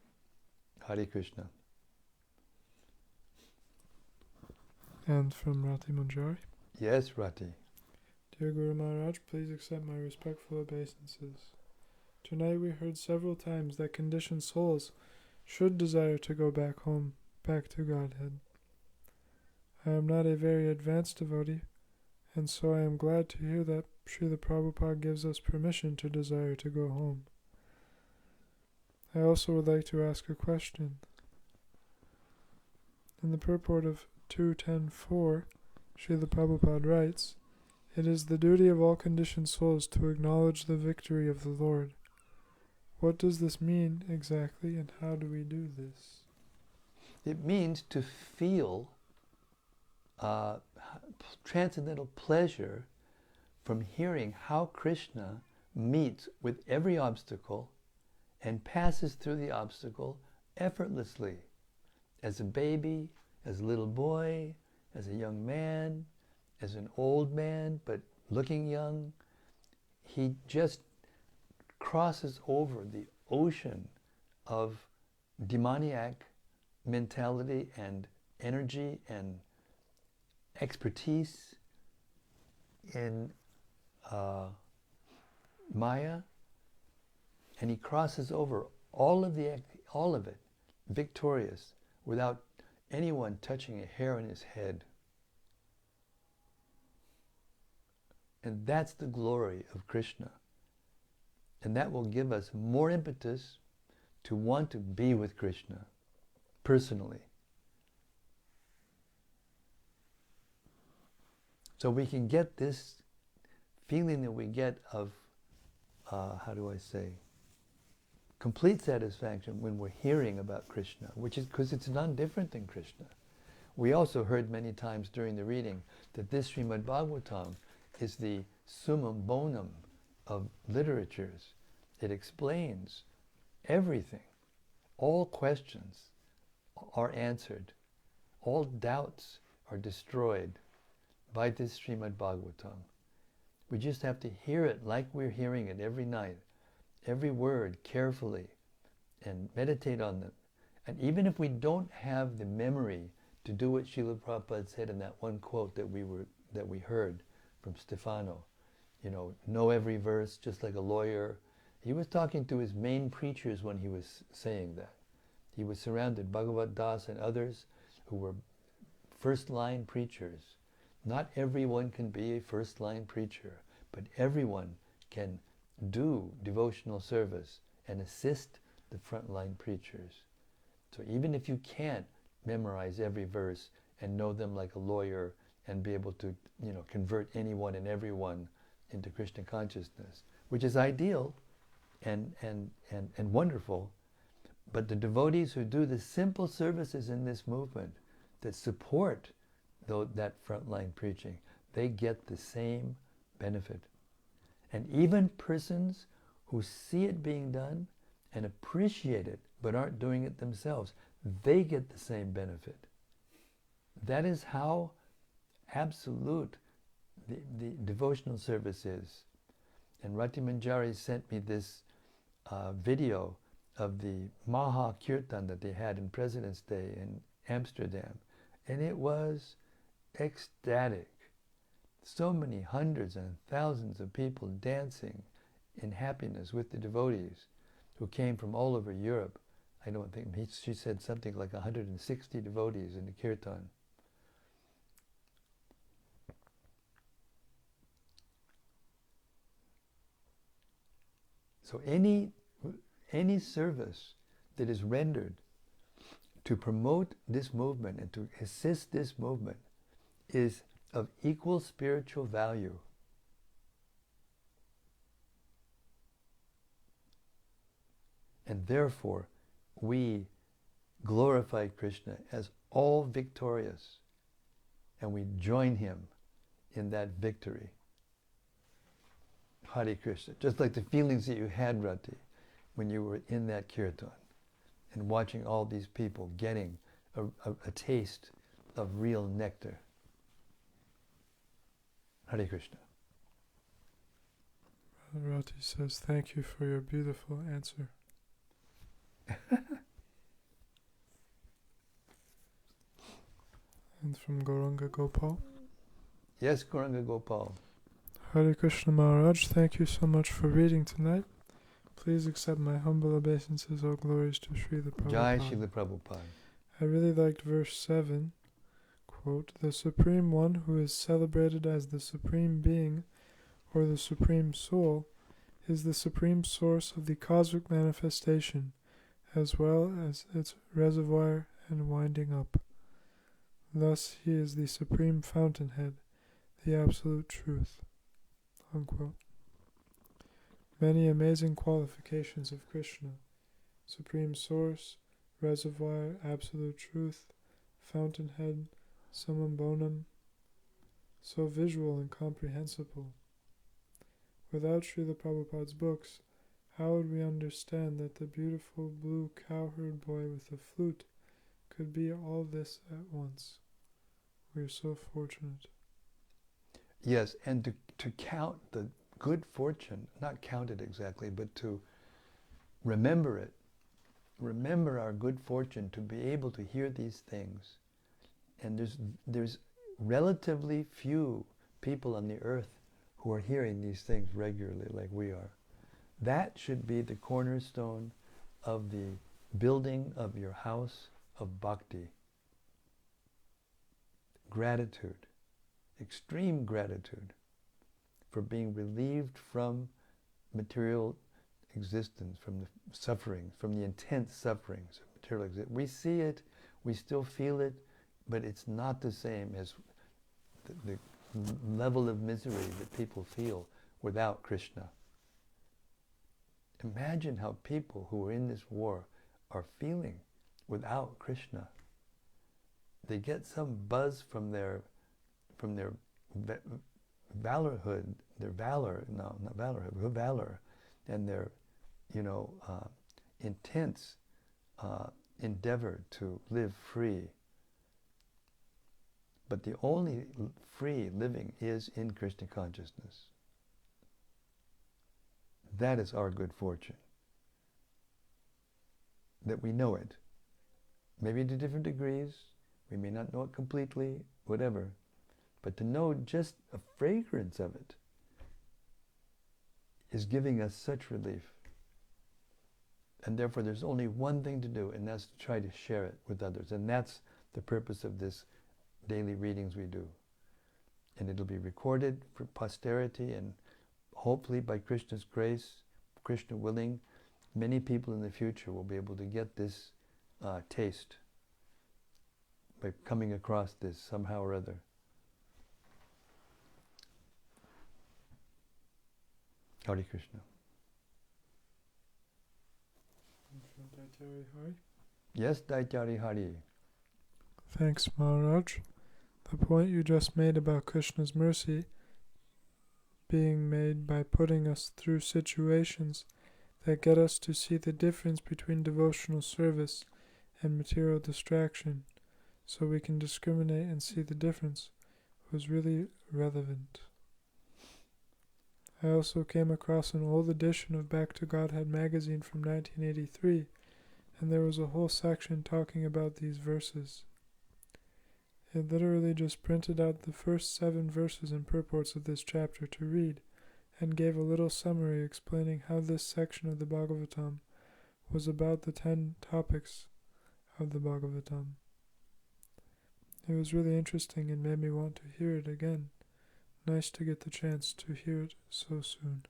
A: Hare Krishna.
B: And from Rati Manjari?
A: Yes, Rati.
B: Dear Guru Maharaj, please accept my respectful obeisances. Tonight we heard several times that conditioned souls should desire to go back home, back to Godhead. I am not a very advanced devotee, and so I am glad to hear that Srila Prabhupada gives us permission to desire to go home. I also would like to ask a question. In the purport of 2.10.4, Srila Prabhupada writes, "It is the duty of all conditioned souls to acknowledge the victory of the Lord." What does this mean exactly, and how do we do this?
A: It means to feel transcendental pleasure from hearing how Krishna meets with every obstacle and passes through the obstacle effortlessly. As a baby, as a little boy, as a young man, as an old man, but looking young, he just crosses over the ocean of demoniac mentality and energy and expertise in Maya, and he crosses over all of it, victorious, without anyone touching a hair on his head. And that's the glory of Krishna. And that will give us more impetus to want to be with Krishna personally. So we can get this feeling that we get of, complete satisfaction when we're hearing about Krishna, which is because it's none different than Krishna. We also heard many times during the reading that this Śrīmad-Bhāgavatam is the summum bonum of literatures. It explains everything. All questions are answered. All doubts are destroyed by this Śrīmad-Bhāgavatam. We just have to hear it like we're hearing it every night, every word carefully, and meditate on them. And even if we don't have the memory to do what Srila Prabhupada said in that one quote that we heard from Stefano, know every verse just like a lawyer. He was talking to his main preachers when he was saying that. He was surrounded, Bhagavat Das and others who were first-line preachers. Not everyone can be a first-line preacher, but everyone can do devotional service and assist the front-line preachers. So even if you can't memorize every verse and know them like a lawyer and be able to, convert anyone and everyone into Krishna consciousness, which is ideal and wonderful, but the devotees who do the simple services in this movement that support that frontline preaching, they get the same benefit. And even persons who see it being done and appreciate it but aren't doing it themselves, they get the same benefit. That is how absolute the devotional service is. And Rati Manjari sent me this video of the Maha Kirtan that they had in President's Day in Amsterdam. And it was ecstatic. So many hundreds and thousands of people dancing in happiness with the devotees who came from all over Europe. I don't think, she said something like 160 devotees in the Kirtan. So any service that is rendered to promote this movement and to assist this movement is of equal spiritual value. And therefore, we glorify Krishna as all victorious, and we join him in that victory. Hare Krishna. Just like the feelings that you had, Rati, when you were in that kirtan and watching all these people getting a taste of real nectar. Hare Krishna.
B: Rati says, thank you for your beautiful answer. And from Gauranga Gopal.
A: Yes, Gauranga Gopal.
B: Hare Krishna Maharaj, thank you so much for reading tonight. Please accept my humble obeisances, all glories to Srila Prabhupada.
A: Jai Srila Prabhupada.
B: I really liked verse 7, quote, "The Supreme One who is celebrated as the Supreme Being, or the Supreme Soul, is the Supreme Source of the cosmic manifestation, as well as its reservoir and winding up. Thus he is the Supreme Fountainhead, the Absolute Truth." Unquote. Many amazing qualifications of Krishna: Supreme Source, Reservoir, Absolute Truth, Fountainhead, Summum Bonum, so visual and comprehensible. Without Srila Prabhupada's books, how would we understand that the beautiful blue cowherd boy with the flute could be all this at once? We are so fortunate.
A: Yes, and to count the good fortune, not count it exactly, but to remember it. Remember our good fortune to be able to hear these things. And there's relatively few people on the earth who are hearing these things regularly like we are. That should be the cornerstone of the building of your house of bhakti. Gratitude, extreme gratitude for being relieved from material existence, from the suffering, from the intense sufferings of material existence. We see it, we still feel it, but it's not the same as the level of misery that people feel without Krishna. Imagine how people who are in this war are feeling without Krishna. They get some buzz from their valorhood, their valor, no, not valorhood, but valor, and their, intense endeavor to live free. But the only free living is in Krishna consciousness. That is our good fortune. That we know it. Maybe to different degrees, we may not know it completely, whatever. But to know just a fragrance of it is giving us such relief. And therefore there's only one thing to do, and that's to try to share it with others. And that's the purpose of this daily readings we do. And it'll be recorded for posterity, and hopefully by Krishna's grace, Krishna willing, many people in the future will be able to get this taste by coming across this somehow or other. Hare Krishna. Yes, Daityari Hari.
B: Thanks, Maharaj. The point you just made about Krishna's mercy being made by putting us through situations that get us to see the difference between devotional service and material distraction, so we can discriminate and see the difference, was really relevant. I also came across an old edition of Back to Godhead magazine from 1983, and there was a whole section talking about these verses. It literally just printed out the first 7 verses and purports of this chapter to read, and gave a little summary explaining how this section of the Bhagavatam was about the 10 topics of the Bhagavatam. It was really interesting and made me want to hear it again. Nice to get the chance to hear it so soon.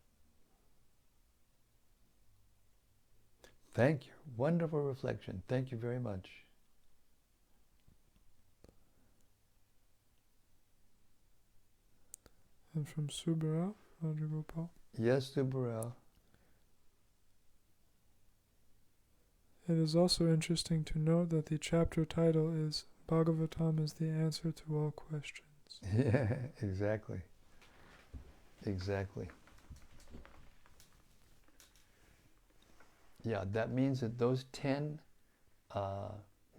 A: Thank you. Wonderful reflection. Thank you very much.
B: And from Subara, Gopal.
A: Yes, Subara.
B: It is also interesting to note that the chapter title is Bhagavatam is the answer to all questions.
A: Yeah, exactly. Exactly. Yeah, that means that those 10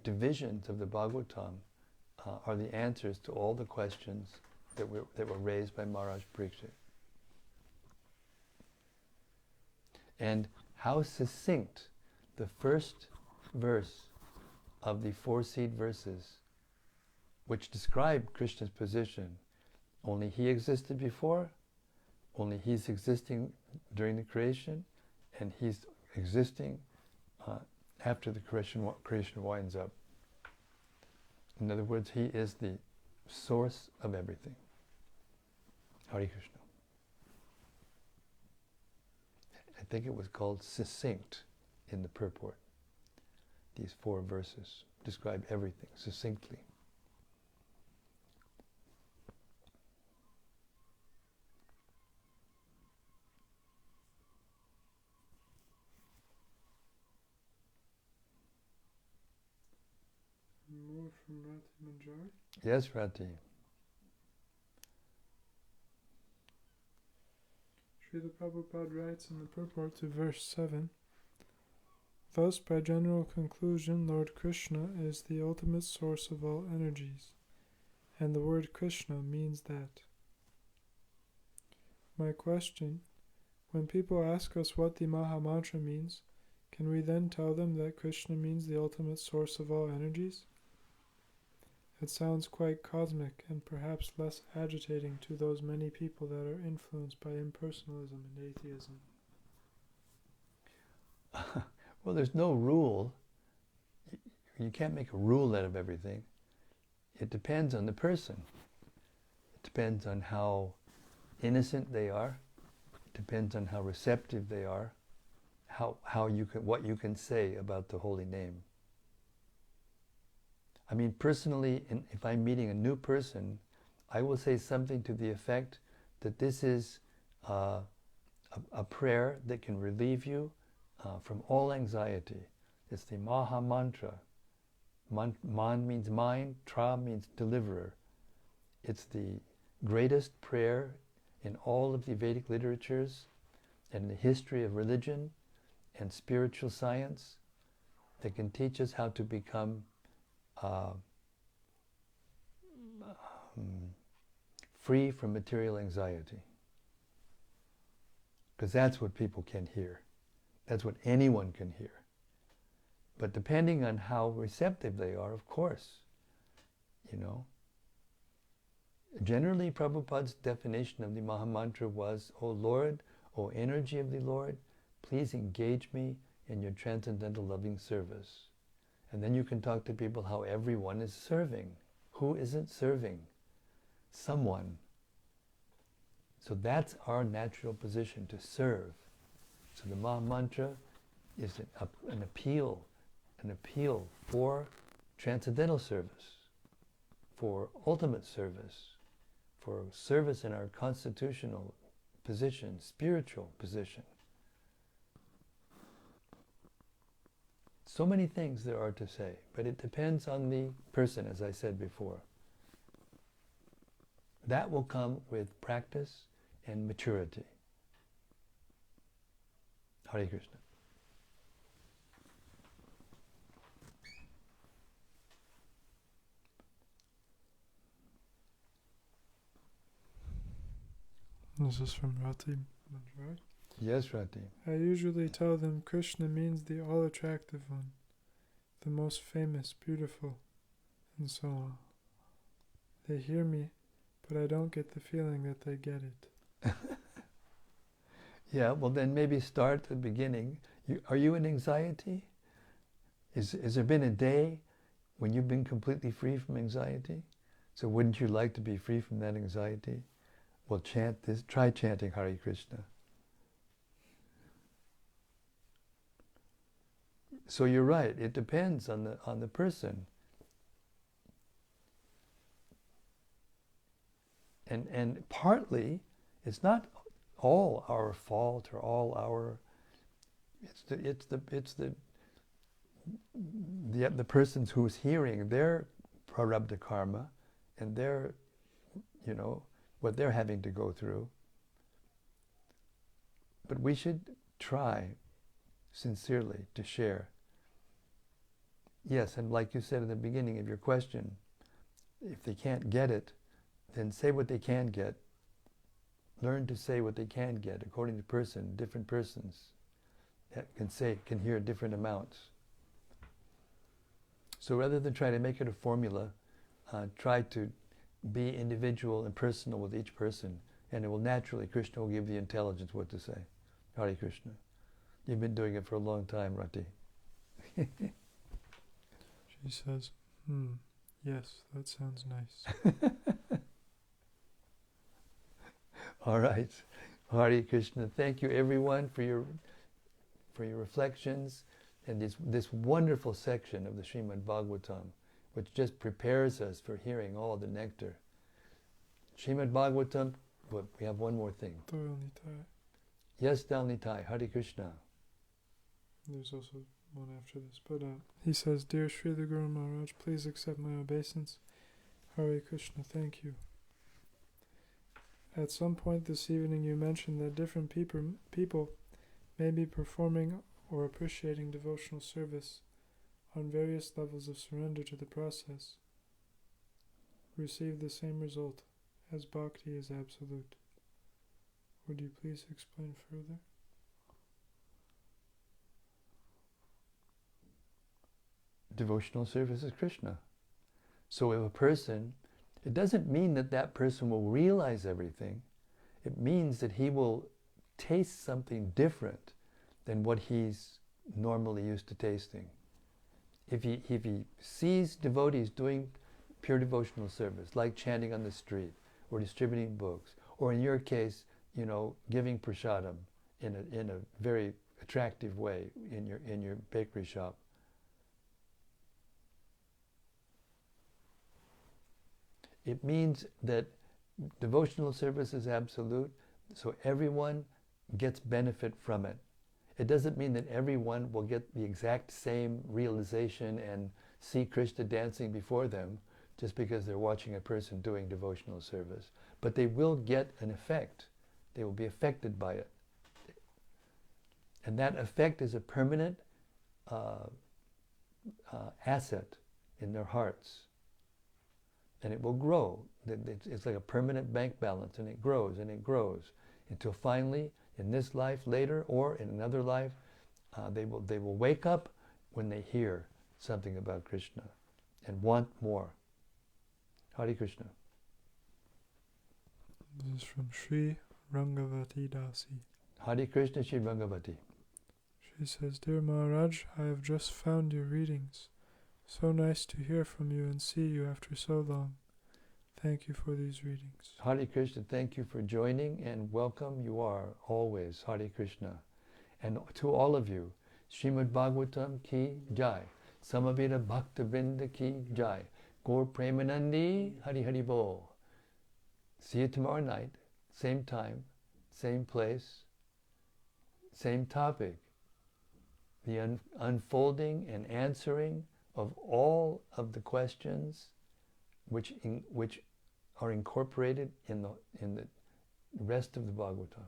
A: divisions of the Bhagavatam are the answers to all the questions that were raised by Maharaj Parikshit. And how succinct the first verse of the 4 seed verses, which describe Krishna's position, Only He existed before, only He's existing during the creation, and He's existing after the creation winds up. In other words, He is the source of everything. Hare Krishna. I think it was called succinct in the purport. These 4 verses describe everything succinctly.
B: More from Rati Manjari?
A: Yes, Rati.
B: Srila Prabhupada writes in the purport to verse 7, thus, by general conclusion, Lord Krishna is the ultimate source of all energies, and the word Krishna means that. My question, when people ask us what the Maha Mantra means, can we then tell them that Krishna means the ultimate source of all energies? It sounds quite cosmic and perhaps less agitating to those many people that are influenced by impersonalism and atheism.
A: Well, there's no rule. You can't make a rule out of everything. It depends on the person. It depends on how innocent they are. It depends on how receptive they are. What you can say about the holy name. I mean, personally, if I'm meeting a new person, I will say something to the effect that this is a prayer that can relieve you from all anxiety. It's the Maha Mantra. Man means mind, Tra means deliverer. It's the greatest prayer in all of the Vedic literatures and the history of religion and spiritual science that can teach us how to become free from material anxiety. Because that's what people can hear. That's what anyone can hear. But depending on how receptive they are, of course, Generally, Prabhupada's definition of the Maha Mantra was, O Lord, O energy of the Lord, please engage me in your transcendental loving service. And then you can talk to people how everyone is serving. Who isn't serving? Someone. So that's our natural position, to serve. So the Maha Mantra is an appeal for transcendental service, for ultimate service, for service in our constitutional position, spiritual position. So many things there are to say, but it depends on the person, as I said before. That will come with practice and maturity. Hare Krishna.
B: This is from Rati Manjari.
A: Yes, Rati.
B: I usually tell them Krishna means the all-attractive one, the most famous, beautiful, and so on. They hear me, but I don't get the feeling that they get it.
A: Yeah, well then maybe start at the beginning. Are you in anxiety? Has there been a day when you've been completely free from anxiety? So wouldn't you like to be free from that anxiety? Well, chant this. Try chanting Hare Krishna. So you're right. It depends on the person. And partly, it's not all our fault or all our. It's the persons who's hearing their prarabdha karma, and their, what they're having to go through. But we should try sincerely to share. Yes, and like you said at the beginning of your question, if they can't get it, then say what they can get. Learn to say what they can get according to person. Different persons that can hear different amounts. So rather than try to make it a formula, try to be individual and personal with each person, and it will naturally, Krishna will give the intelligence what to say. Hare Krishna. You've been doing it for a long time, Rati.
B: She says, yes, that sounds nice.
A: All right. Hare Krishna. Thank you everyone for your reflections and this wonderful section of the Śrīmad-Bhāgavatam, which just prepares us for hearing all the nectar. Śrīmad-Bhāgavatam, we have one more thing. Yes, Dalnitai, Hare Krishna.
B: There's also one after this, but he says, Dear Srila Guru Maharaj, please accept my obeisance. Hare Krishna, thank you. At some point this evening you mentioned that different people may be performing or appreciating devotional service on various levels of surrender to the process, receive the same result, as bhakti is absolute. Would you please explain further?
A: Devotional service is Krishna. So if a person, it doesn't mean that that person will realize everything. It means that he will taste something different than what he's normally used to tasting. If he sees devotees doing pure devotional service, like chanting on the street, or distributing books, or in your case, giving prasadam in a very attractive way in your bakery shop, it means that devotional service is absolute, so everyone gets benefit from it. It doesn't mean that everyone will get the exact same realization and see Krishna dancing before them just because they're watching a person doing devotional service. But they will get an effect. They will be affected by it. And that effect is a permanent asset in their hearts. And it will grow. It's like a permanent bank balance, and it grows until finally, in this life later or in another life, they will wake up when they hear something about Krishna and want more. Hare Krishna.
B: This is from Sri Rangavati Dasi.
A: Hare Krishna, Sri Bhagavati.
B: She says, Dear Maharaj, I have just found your readings. So nice to hear from you and see you after so long. Thank you for these readings.
A: Hare Krishna, thank you for joining, and welcome you are always. Hare Krishna. And to all of you, Śrīmad-Bhāgavatam ki jai. Samavita Bhakta Vrinda ki jai. Gaur Premanandi Hari Hari Bol. See you tomorrow night, same time, same place, same topic. The unfolding and answering of all of the questions which are incorporated in the rest of the Bhagavatam.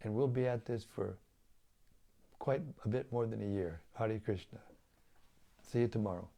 A: And we'll be at this for quite a bit more than a year. Hare Krishna. See you tomorrow.